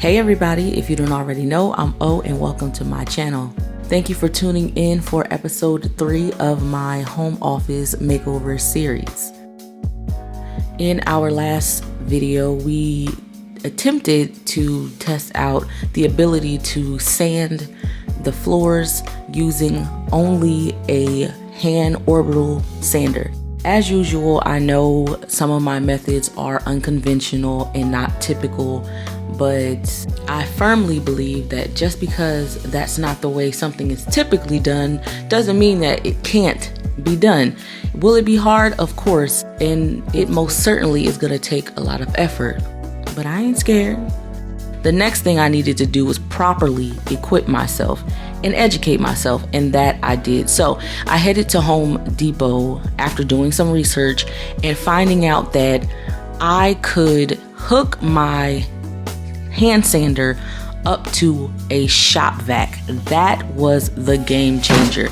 Hey everybody, if you don't already know, I'm O and welcome to my channel. Thank you for tuning in for episode 3 of my home office makeover series. In our last video, we attempted to test out the ability to sand the floors using only a hand orbital sander. As usual, I know some of my methods are unconventional and not typical, but I firmly believe that just because that's not the way something is typically done doesn't mean that it can't be done. Will it be hard? Of course, and it most certainly is going to take a lot of effort, but I ain't scared. The next thing I needed to do was properly equip myself and educate myself, and that I did. So I headed to Home Depot after doing some research and finding out that I could hook my hand sander up to a shop vac. That was the game changer.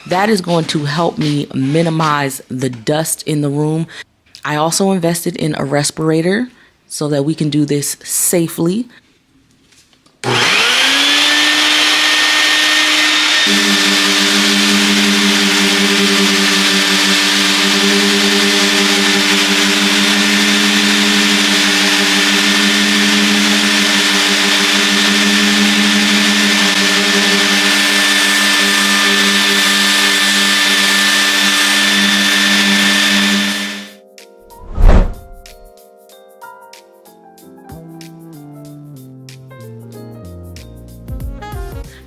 That is going to help me minimize the dust in the room. I also invested in a respirator so that we can do this safely.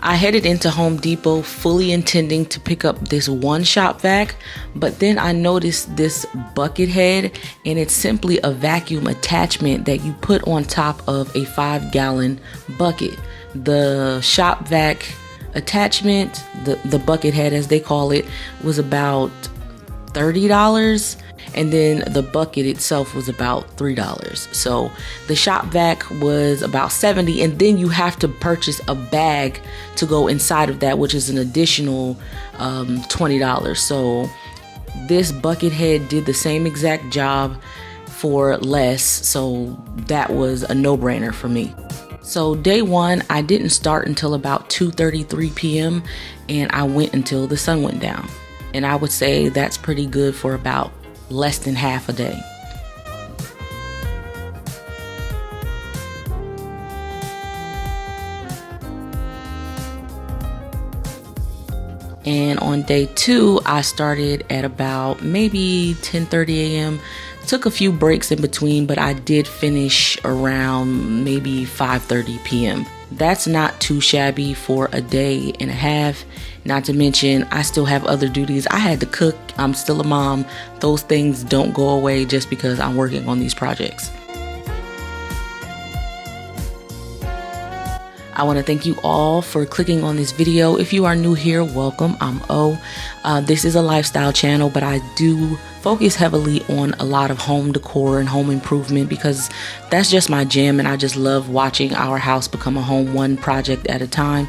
I headed into Home Depot fully intending to pick up this one shop vac, but then I noticed this bucket head, and it's simply a vacuum attachment that you put on top of a 5-gallon bucket. The shop vac attachment, the bucket head as they call it, was about $30. And then the bucket itself was about $3. So the shop vac was about $70, and then you have to purchase a bag to go inside of that, which is an additional $20. So this bucket head did the same exact job for less, so that was a no-brainer for me. So day one, I didn't start until about 2:33 p.m. and I went until the sun went down. And I would say that's pretty good for about less than half a day. And on day 2, I started at about maybe 10:30 a.m. Took a few breaks in between, but I did finish around maybe 5:30 p.m. That's not too shabby for a day and a half. Not to mention, I still have other duties. I had to cook. I'm still a mom. Those things don't go away just because I'm working on these projects. I want to thank you all for clicking on this video. If you are new here, welcome. I'm O. This is a lifestyle channel, but I do focus heavily on a lot of home decor and home improvement because that's just my jam, and I just love watching our house become a home one project at a time,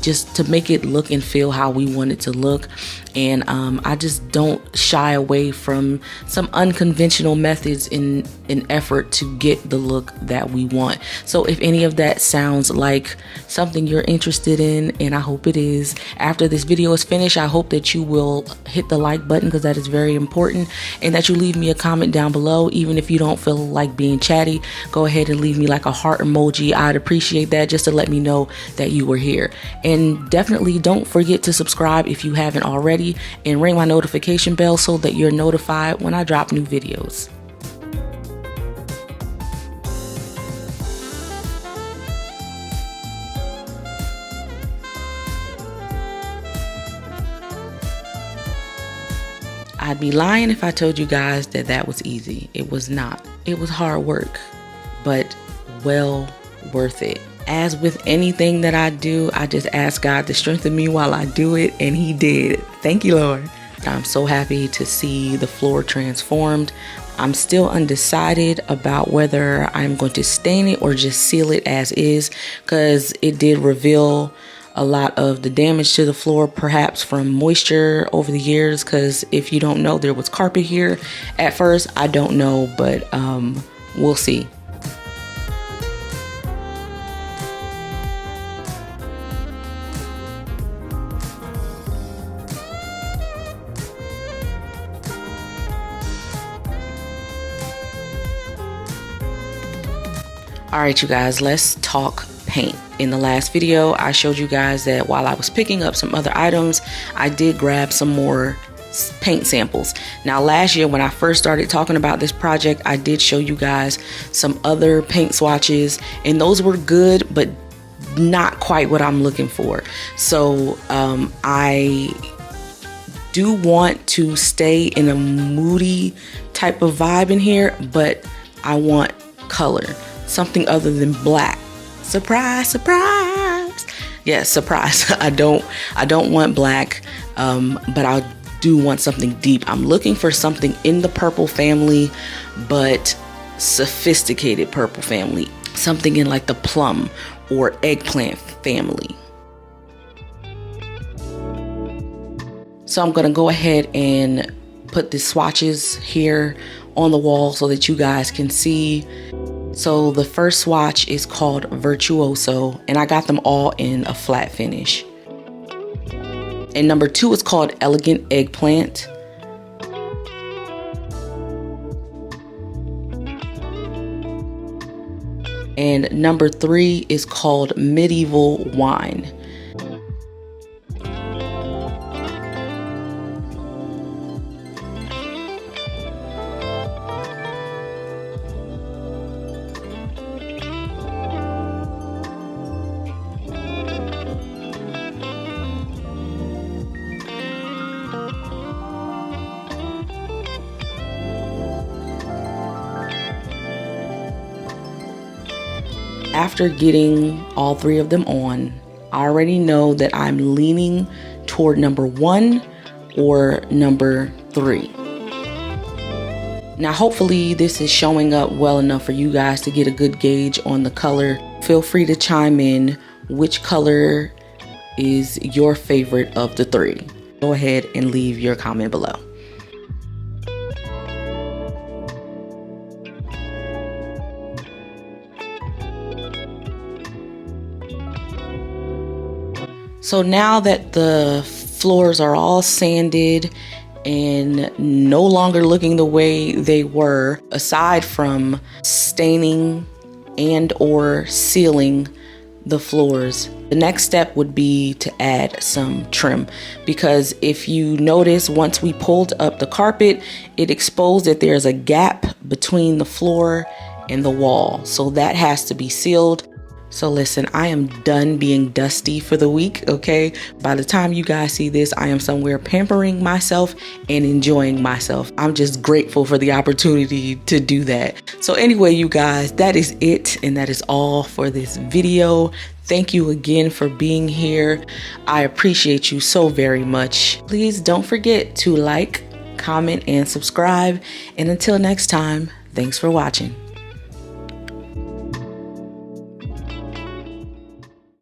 just to make it look and feel how we want it to look. And I just don't shy away from some unconventional methods in an effort to get the look that we want. So if any of that sounds like something you're interested in, and I hope it is, after this video is finished, I hope that you will hit the like button because that is very important, and that you leave me a comment down below. Even if you don't feel like being chatty, go ahead and leave me like a heart emoji. I'd appreciate that, just to let me know that you were here. And definitely don't forget to subscribe if you haven't already, and ring my notification bell so that you're notified when I drop new videos. I'd be lying if I told you guys that that was easy. It was not. It was hard work, but well worth it. As with anything that I do, I just ask God to strengthen me while I do it, and He did. Thank you, Lord. I'm so happy to see the floor transformed. I'm still undecided about whether I'm going to stain it or just seal it as is, because it did reveal a lot of the damage to the floor, perhaps from moisture over the years, because if you don't know, there was carpet here at first. I don't know, but we'll see. All right, you guys, let's talk paint. In the last video, I showed you guys that while I was picking up some other items, I did grab some more paint samples. Now, last year when I first started talking about this project, I did show you guys some other paint swatches, and those were good, but not quite what I'm looking for. So I do want to stay in a moody type of vibe in here, but I want color. Something other than black. Surprise, surprise. Yes, surprise. I don't want black, but I do want something deep. I'm looking for something in the purple family, but sophisticated purple family. Something in like the plum or eggplant family. So I'm gonna go ahead and put the swatches here on the wall so that you guys can see. So the first swatch is called Virtuoso, and I got them all in a flat finish. And number 2 is called Elegant Eggplant. And number 3 is called Medieval Wine. After getting all 3 of them on, I already know that I'm leaning toward number 1 or number 3. Now, hopefully this is showing up well enough for you guys to get a good gauge on the color. Feel free to chime in which color is your favorite of the 3. Go ahead and leave your comment below. So now that the floors are all sanded and no longer looking the way they were, aside from staining and or sealing the floors, the next step would be to add some trim, because if you notice, once we pulled up the carpet, it exposed that there's a gap between the floor and the wall. So that has to be sealed. So listen, I am done being dusty for the week, okay? By the time you guys see this, I am somewhere pampering myself and enjoying myself. I'm just grateful for the opportunity to do that. So anyway, you guys, that is it, and that is all for this video. Thank you again for being here. I appreciate you so very much. Please don't forget to like, comment, and subscribe. And until next time, thanks for watching.